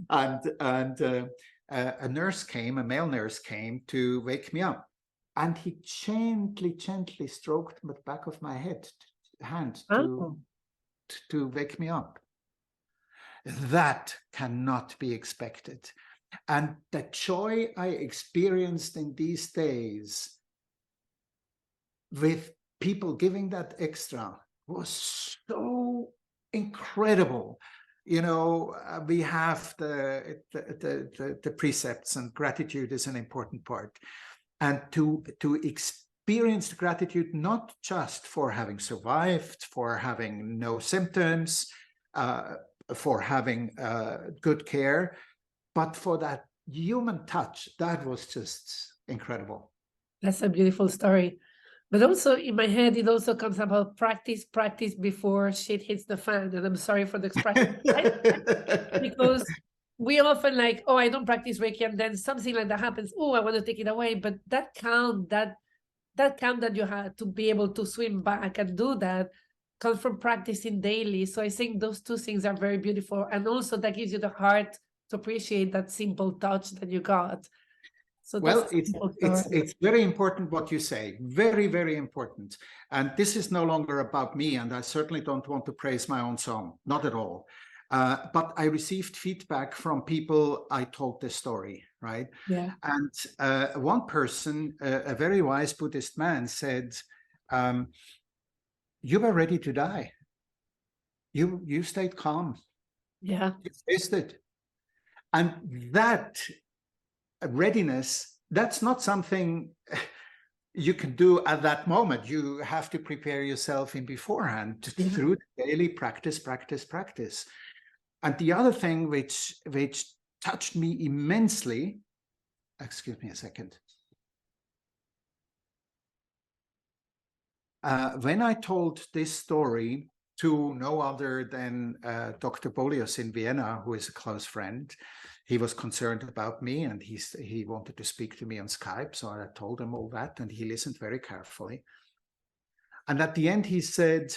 and a nurse came, a male nurse came to wake me up. And he gently stroked the back of my hand to wake me up. That cannot be expected. And the joy I experienced in these days with people giving that extra was so incredible. You know, we have the precepts, and gratitude is an important part. And to experience the gratitude, not just for having survived, for having no symptoms, for having good care, but for that human touch, that was just incredible. That's a beautiful story. But also in my head, it also comes about practice, practice before shit hits the fan. And I'm sorry for the expression, right? Because we often like, oh, I don't practice Reiki, and then something like that happens. Oh, I want to take it away. But that count, that count that you had to be able to swim back and do that comes from practicing daily. So I think those two things are very beautiful. And also that gives you the heart to appreciate that simple touch that you got. So that's Well, a simple story. it's very important what you say. Very, very important. And this is no longer about me, and I certainly don't want to praise my own song, not at all. But I received feedback from people I told this story, right? Yeah. And one person, a very wise Buddhist man, said, "You were ready to die. You stayed calm. Yeah. You faced it." And that readiness, that's not something you can do at that moment. You have to prepare yourself in beforehand through daily practice, practice, practice. And the other thing which touched me immensely, excuse me a second. When I told this story to no other than Dr. Bolius in Vienna, who is a close friend, he was concerned about me, and he wanted to speak to me on Skype. So I told him all that, and he listened very carefully. And at the end, he said,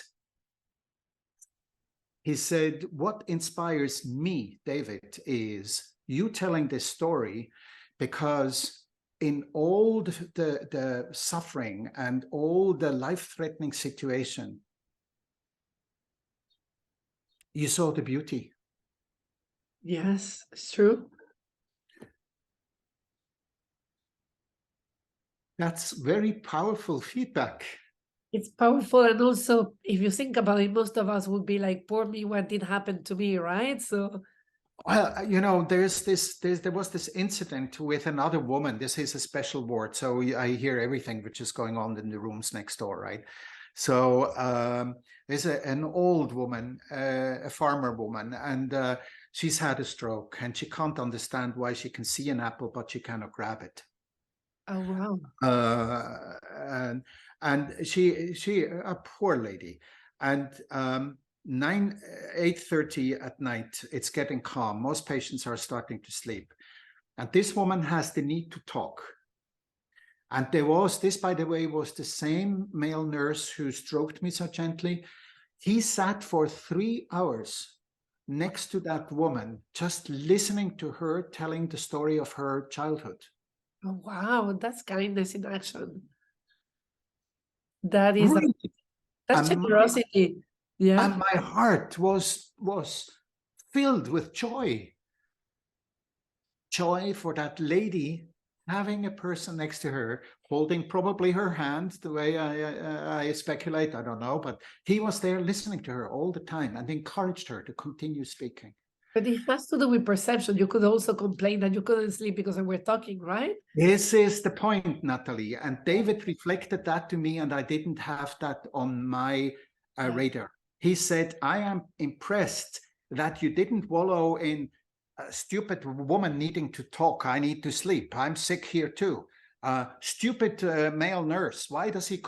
"What inspires me, David, is you telling this story, because in all the suffering and all the life-threatening situation, you saw the beauty." Yes, it's true. That's very powerful feedback. It's powerful. And also, if you think about it, most of us would be like, poor me, what did happen to me, right? So, Well, you know, there was this incident with another woman. This is a special ward, so I hear everything which is going on in the rooms next door, right? So there's an old woman, a farmer woman, and she's had a stroke, and she can't understand why she can see an apple, but she cannot grab it. oh, wow. And she a poor lady, and 8:30 at night, it's getting calm. Most patients are starting to sleep, and this woman has the need to talk. And this, by the way, was the same male nurse who stroked me so gently. He sat for 3 hours next to that woman, just listening to her telling the story of her childhood. Oh, wow. That's kindness in action. That is, Really? that's And generosity. Yeah. and my heart was filled with joy for that lady, having a person next to her holding probably her hand, the way I speculate, I don't know, but he was there listening to her all the time and encouraged her to continue speaking. But it has to do with perception. You could also complain that you couldn't sleep because we're talking, right? This is the point, Natalie. And David reflected that to me, and I didn't have that on my radar. He said, "I am impressed that you didn't wallow in a stupid woman needing to talk. I need to sleep. I'm sick here too. Stupid male nurse. Why does he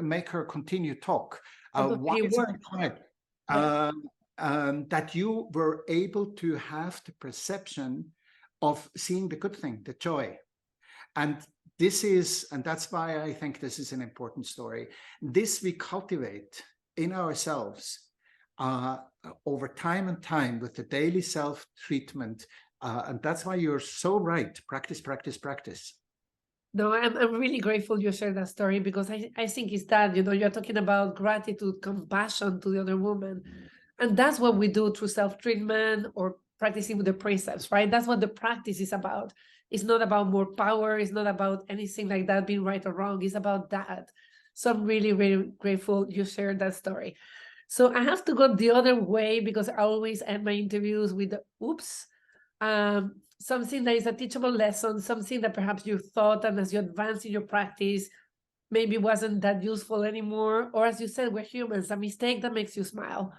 make her continue talk? Why is he quiet?" That you were able to have the perception of seeing the good thing, the joy. And that's why I think this is an important story. This we cultivate in ourselves over time and time with the daily self-treatment. And that's why you're so right. Practice, practice, practice. No, I'm really grateful you shared that story, because I think it's that, you're talking about gratitude, compassion to the other woman. And that's what we do through self-treatment or practicing with the precepts, right? That's what the practice is about. It's not about more power. It's not about anything like that being right or wrong. It's about that. So I'm really, really grateful you shared that story. So I have to go the other way, because I always end my interviews with the oops. Something that is a teachable lesson, something that perhaps you thought, and as you advance in your practice, maybe wasn't that useful anymore. Or as you said, we're humans, a mistake that makes you smile.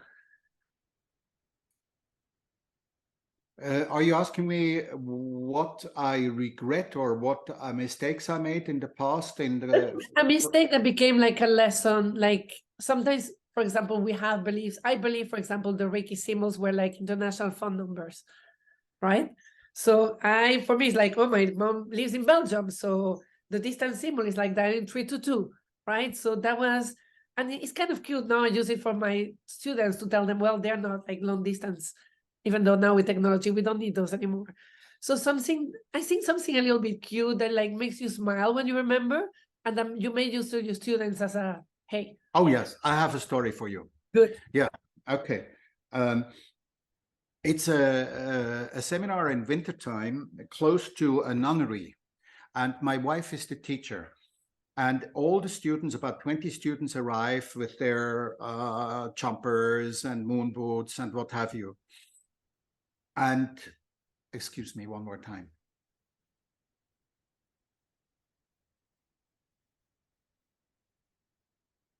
Are you asking me what I regret or what mistakes I made in the past? A mistake that became like a lesson. Like sometimes, for example, we have beliefs. I believe, for example, the Reiki symbols were like international phone numbers, right? So for me, it's like, oh, my mom lives in Belgium, so the distance symbol is like that in 322, right? So that was, and it's kind of cute now. I use it for my students to tell them, well, they're not like long distance, even though now with technology we don't need those anymore. So I think something a little bit cute that like makes you smile when you remember, and then you may use to your students as a, hey. Oh yes, I have a story for you. Good. Yeah. Okay. It's a seminar in wintertime close to a nunnery, and my wife is the teacher. And all the students, about 20 students, arrive with their jumpers and moon boots and what have you. And excuse me one more time.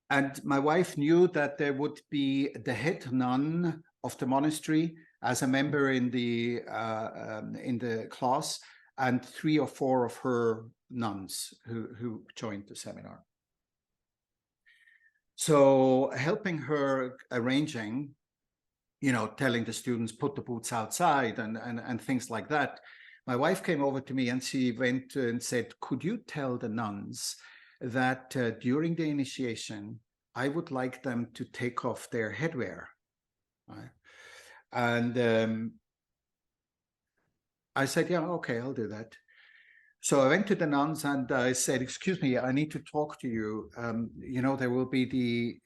And my wife knew that there would be the head nun of the monastery as a member in the class, and 3 or 4 of her nuns who joined the seminar. So helping her arranging, telling the students, put the boots outside and things like that. My wife came over to me and she went and said, could you tell the nuns that during the initiation, I would like them to take off their headwear. Right? And I said, yeah, okay, I'll do that. So I went to the nuns and I said, excuse me, I need to talk to you. There will be the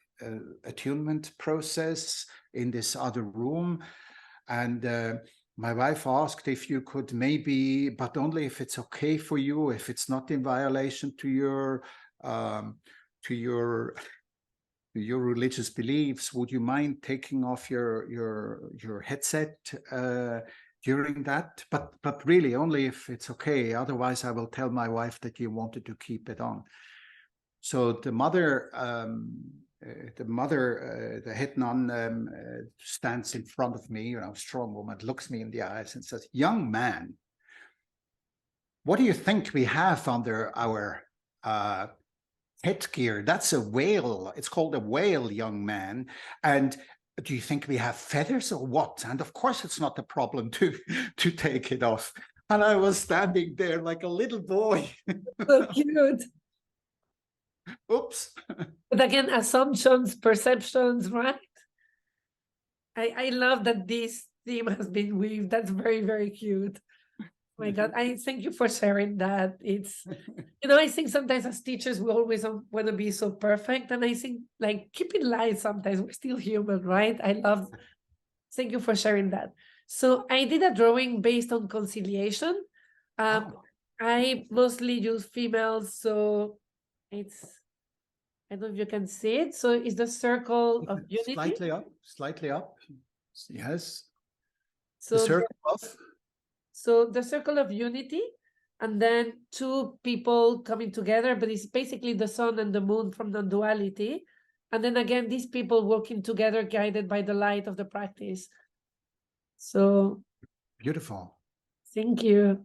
attunement process in this other room. And my wife asked if you could maybe, but only if it's okay for you, if it's not in violation to your religious beliefs, would you mind taking off your headset during that? But really only if it's okay. Otherwise, I will tell my wife that you wanted to keep it on. So the mother, the head nun, stands in front of me, strong woman, looks me in the eyes and says, young man, what do you think we have under our headgear? That's a whale. It's called a whale, young man. And do you think we have feathers or what? And of course, it's not a problem to take it off. And I was standing there like a little boy. So cute. Oops. But again, assumptions, perceptions, right? I love that this theme has been weaved. That's very, very cute. Oh my God, I thank you for sharing that. It's, I think sometimes as teachers, we always want to be so perfect. And I think like keep it light sometimes. We're still human, right? Thank you for sharing that. So I did a drawing based on conciliation. I mostly use females, so I don't know if you can see it. So it's the circle of unity. Slightly up. Yes. So the circle of. So the circle of unity, and then 2 people coming together, but it's basically the sun and the moon from non-duality. And then again, these people working together, guided by the light of the practice. So beautiful. Thank you.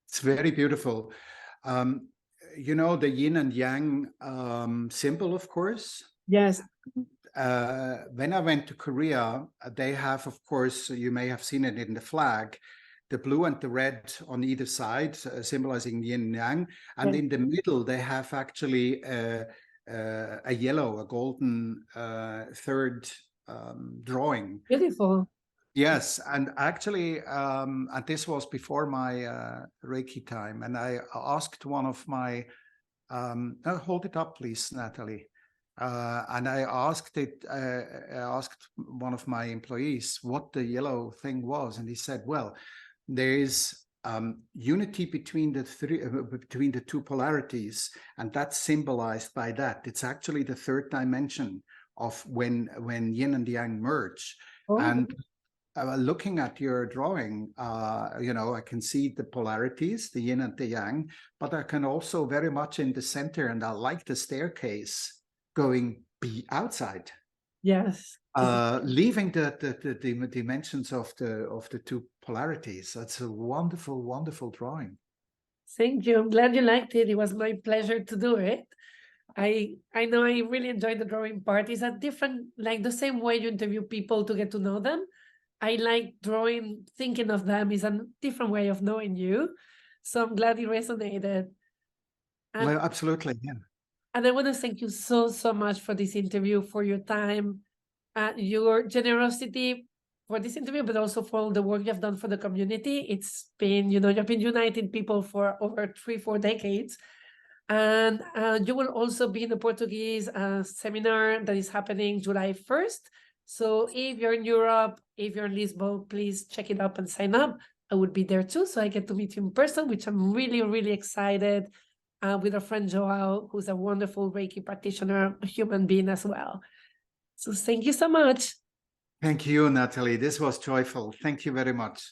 It's very beautiful. The yin and yang symbol, of course. Yes. When I went to Korea, they have, of course, you may have seen it in the flag, the blue and the red on either side, symbolizing yin and yang. And in the middle, they have actually a yellow, a golden third drawing. Beautiful. Yes, and actually, and this was before my Reiki time, and I asked one of my, hold it up, please, Natalie. And I asked one of my employees what the yellow thing was, and he said, well, there is unity between the 2 polarities, and that's symbolized by that. It's actually the 3rd dimension of when yin and yang merge. Oh. And looking at your drawing, I can see the polarities, the yin and the yang, but I can also very much in the center, and I like the staircase going be outside. Yes. leaving the dimensions of the two polarities. That's a wonderful, wonderful drawing. Thank you. I'm glad you liked it. It was my pleasure to do it. I know I really enjoyed the drawing part. It's a different, like the same way you interview people to get to know them. I like drawing, thinking of them is a different way of knowing you. So I'm glad it resonated. And, Well, absolutely, yeah. and I want to thank you so, so much for this interview, for your time, your generosity for this interview, but also for all the work you've done for the community. It's been, you've been uniting people for over 3-4 decades. And you will also be in the Portuguese seminar that is happening July 1st. So if you're in Europe, if you're in Lisbon, please check it up and sign up. I would be there too, so I get to meet you in person, which I'm really, really excited, with our friend Joao, who's a wonderful Reiki practitioner, a human being as well. So thank you so much. Thank you, Natalie. This was joyful. Thank you very much.